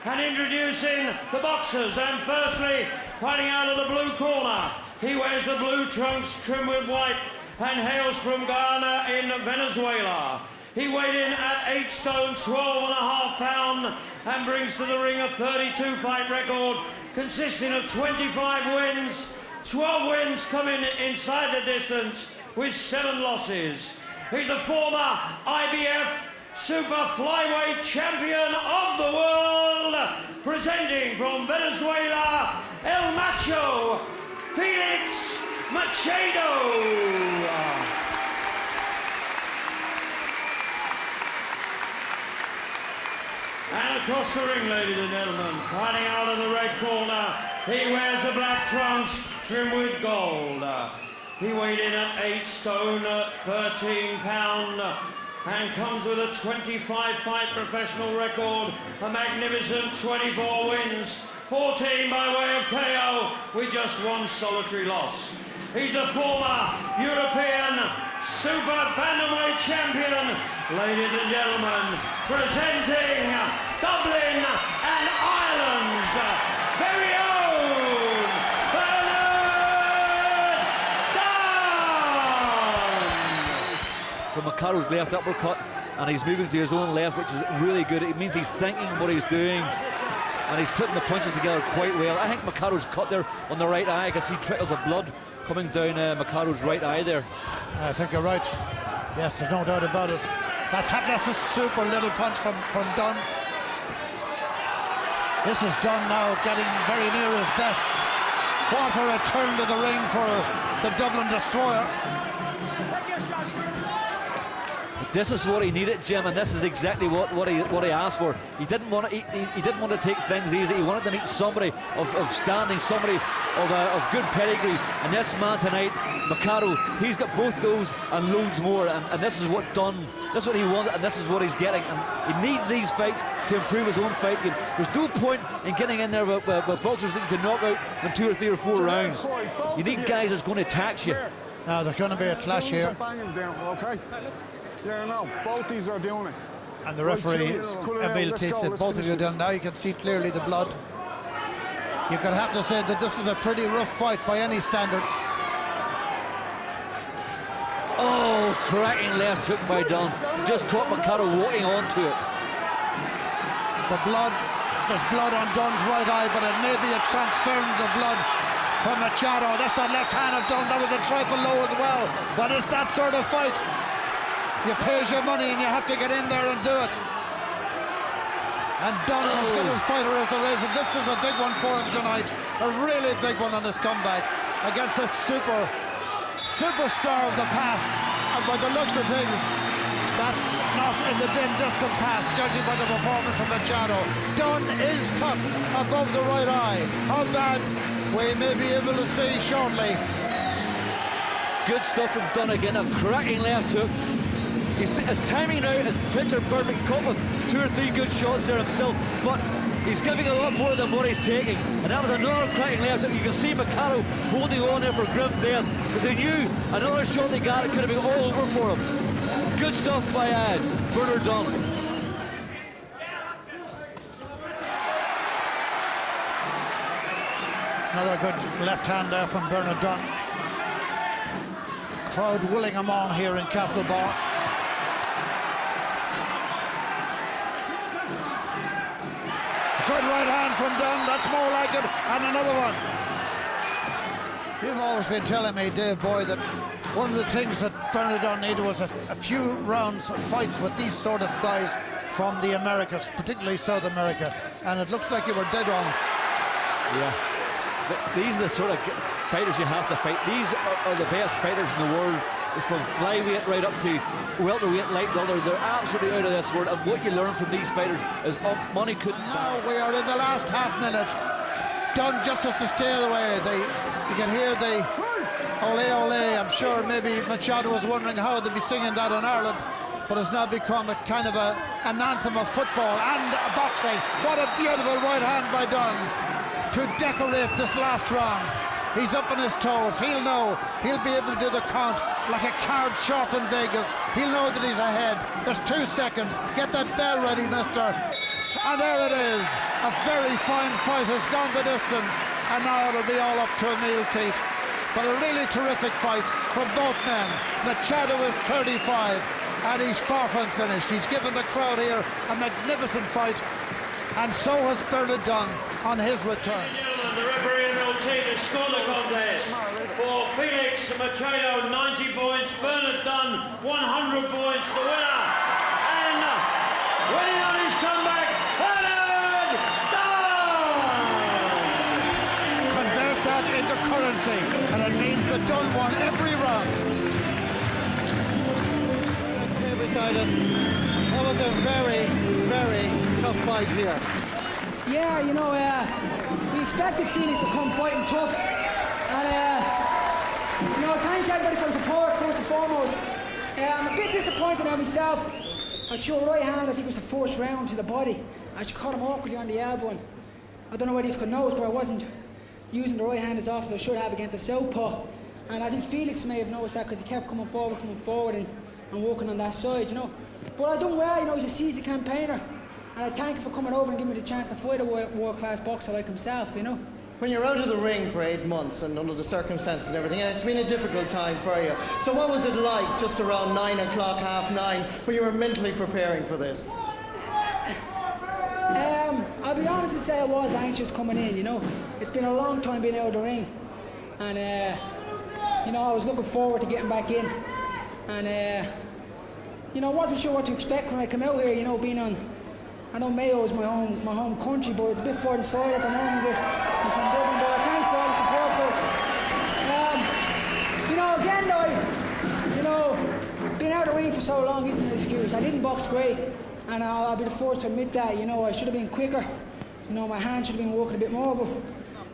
And introducing the boxers, and firstly, fighting out of the blue corner, he wears the blue trunks trimmed with white and hails from Guyana in Venezuela. He weighed in at 8 stone, 12.5 pounds, and brings to the ring a 32-fight record consisting of 25 wins, 12 wins coming inside the distance with 7 losses. He's the former IBF Super Flyweight Champion of the world, presenting from Venezuela, El Macho, Felix Machado. And across the ring, ladies and gentlemen, fighting out of the red corner, he wears the black trunks trimmed with gold. He weighed in at 8 stone, 13 pounds, and comes with a 25-fight professional record, a magnificent 24 wins, 14 by way of KO, with just 1 solitary loss. He's the former European Super Bantamweight Champion, ladies and gentlemen, presenting Dublin and Ireland's very own Bernard Dunne! From Macaro's left uppercut, and he's moving to his own left, which is really good. It means he's thinking what he's doing, and he's putting the punches together quite well. I think Macaro's cut there on the right eye. I can see trickles of blood coming down Macaro's right eye there. I think you're right. Yes, there's no doubt about it. That's a super little punch from Dunne. This is Dunne now getting very near his best. What a return to the ring for the Dublin Destroyer. This is what he needed, Jim, and this is exactly what he asked for. He didn't want to take things easy. He wanted to meet somebody of standing, somebody of good pedigree. And this man tonight, Macaro, he's got both those and loads more. And this is what Dunne, this is what he wanted, and this is what he's getting. And he needs these fights to improve his own fight game. There's no point in getting in there with boxers that you can knock out in 2 or 3 or 4 rounds. You need guys that's going to tax you. Now there's going to be a clash here. Yeah, no, both these are doing it. And the referee, Emil Tate, said both of you done. Now you can see clearly the blood. You could have to say that this is a pretty rough fight by any standards. Oh, cracking left hook by Dunne. Just caught Macaro walking onto it. The blood, there's blood on Dunne's right eye, but it may be a transference of blood from Machado. That's the left hand of Dunne. That was a trifle low as well. But it's that sort of fight. You pay your money and you have to get in there and do it. And Dunne, as good as fighter as there is, and this is a big one for him tonight. A really big one on his comeback against a superstar of the past. And by the looks of things, that's not in the dim distant past, judging by the performance of Machado. Dunne is cut above the right eye. How bad we may be able to see shortly. Good stuff from Dunne again, a cracking left hook. His timing now is picture perfect, caught with 2 or 3 good shots there himself, but he's giving a lot more than what he's taking. And that was another cracking left hook. You can see Macaro holding on there for grim death, because he knew another shot they got, it could have been all over for him. Good stuff by Bernard Dunne. Another good left hand there from Bernard Dunne. Crowd willing him on here in Castlebar. Good right hand from Dunne, that's more like it, and another one. You've always been telling me, Dave Boy, that one of the things that Bernard Dunne needed was a few rounds of fights with these sort of guys from the Americas, particularly South America, and it looks like you were dead on. Yeah, these are the sort of fighters you have to fight. These are the best fighters in the world, from flyweight right up to welterweight, light welter. They're absolutely out of this world, and what you learn from these fighters is money couldn't buy. Now we are in the last half minute. Dunne just has to stay away. You can hear the ole ole. I'm sure maybe Machado was wondering how they'd be singing that in Ireland, but it's now become a kind of an anthem of football and boxing. What a beautiful right hand by Dunne to decorate this last round. He's up on his toes. He'll know. He'll be able to do the count like a card sharp in Vegas. He'll know that he's ahead. There's 2 seconds. Get that bell ready, mister. And there it is. A very fine fight has gone the distance, and now it'll be all up to Emil Teat. But a really terrific fight from both men. Machado is 35, and he's far from finished. He's given the crowd here a magnificent fight, and so has Bernard Dunn on his return. The referee Emil Teat has scored the contest for Felix Machado, 90 points. Bernard Dunn, 100 points. The winner, and winning on his comeback, Bernard Dunn! Convert that into currency, and it means the Dunn won every round. Here beside us, that was a very, very tough fight here. Yeah, you know, we expected Felix to come fighting tough, and you know, thanks everybody for the support first and foremost. I'm a bit disappointed in myself. I threw a right hand, I think it was the first round, to the body. I just caught him awkwardly on the elbow, and I don't know whether you could notice, but I wasn't using the right hand as often as I should have against the southpaw. And I think Felix may have noticed that because he kept coming forward and working on that side, you know. But I done well, you know, he's a seasoned campaigner. And I thank him for coming over and giving me the chance to fight a world-class boxer like himself, you know. When you're out of the ring for 8 months and under the circumstances and everything, and it's been a difficult time for you. So what was it like just around 9 o'clock, 9:30, when you were mentally preparing for this? I'll be honest and say I was anxious coming in, you know. It's been a long time being out of the ring. And, you know, I was looking forward to getting back in. And, you know, I wasn't sure what to expect when I come out here, you know, being on... I know Mayo is my home country, but it's a bit far inside at the moment. But I'm from Dublin, but thanks for all the support, folks. You know, again, though, you know, being out of the ring for so long isn't an excuse. I didn't box great, and I'll be the first to admit that. You know, I should have been quicker. You know, my hands should have been working a bit more. But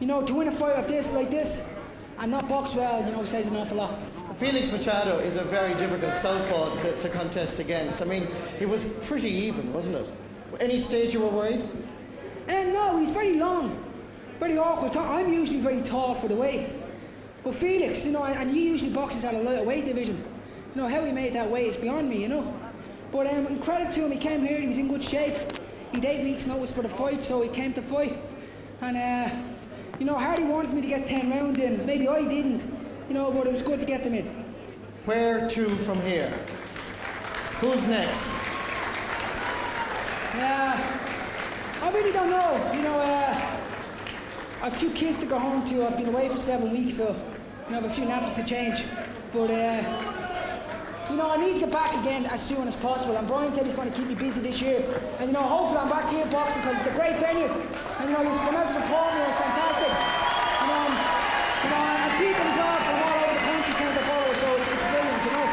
you know, to win a fight like this, and not box well, you know, says an awful lot. Felix Machado is a very difficult southpaw to contest against. I mean, it was pretty even, wasn't it? Any stage you were worried? No, he's very long, very awkward. I'm usually very tall for the weight. But Felix, you know, and he usually boxes at a lighter weight division. You know, how he made that weight is beyond me, you know. But in credit to him, he came here, he was in good shape. He had 8 weeks notice for the fight, so he came to fight. And, you know, Hardy wanted me to get 10 rounds in. Maybe I didn't, you know, but it was good to get them in. Where to from here? Who's next? I really don't know. You know, I've 2 kids to go home to. I've been away for 7 weeks, so you know, I have a few naps to change. But you know, I need to get back again as soon as possible. And Brian said he's going to keep me busy this year. And you know, hopefully I'm back here boxing because it's a great venue. And you know, he's come out to support me. It's fantastic. You know, and people as well from all over the country came to follow, so it's brilliant. You know.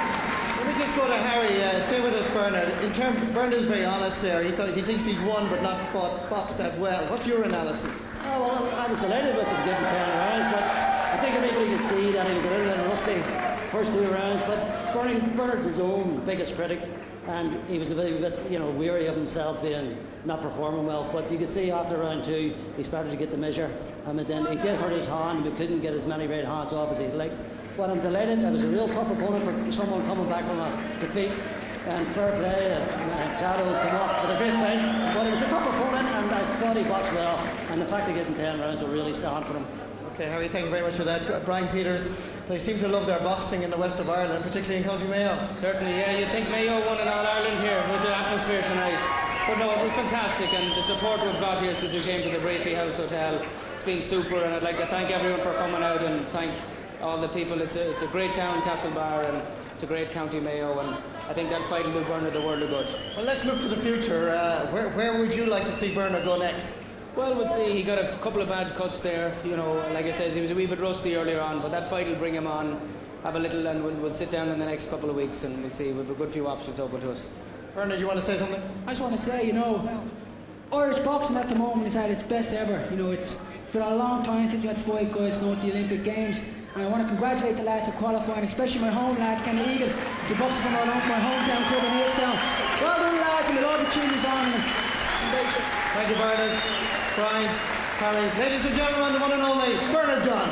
Let me just go to Harry. Stay with us, Bernard. Bernard's very honest there. He thinks he's won but not boxed that well. What's your analysis? Oh, well, I was delighted with him getting 10 rounds, but I think everybody could see that he was a little rusty first 2 rounds. But Bernard's his own biggest critic, and he was a bit, you know, weary of himself being not performing well. But you could see after round 2, he started to get the measure. And then he did hurt his hand. We couldn't get as many red hands off as he'd like. But I'm delighted. It was a real tough opponent for someone coming back from a defeat. And fair play, Machado come up with a great fight. But it was a tough opponent, and I thought he boxed well. And the fact of getting 10 rounds will really stand for him. Okay, Harry, thank you very much for that. Brian Peters, they seem to love their boxing in the west of Ireland, particularly in County Mayo. Certainly, yeah. You'd think Mayo won in All-Ireland here with the atmosphere tonight. But no, it was fantastic, and the support we've got here since we came to the Braithwaite House Hotel, it's been super, and I'd like to thank everyone for coming out and thank all the people. It's a great town, Castlebar, and it's a great County Mayo, and I think that fight will do Bernard the world of good. Well, let's look to the future. Where would you like to see Bernard go next? Well, we'll see. He got a couple of bad cuts there. You know, like I said, he was a wee bit rusty earlier on, but that fight will bring him on, have a little, and we'll sit down in the next couple of weeks and we'll see. We've a good few options open to us. Bernard, you want to say something? I just want to say, you know, Irish boxing at the moment is at its best ever. You know, it's been a long time since we had 5 guys going to the Olympic Games. And I want to congratulate the lads who qualifying, especially my home lad, Kenny Eagle, who boxes from my hometown club in Hillstown. Well done, lads, and we'll all be tuning us on. Thank you, Bernard, Brian, Harry. Ladies and gentlemen, the one and only Bernard Dunn.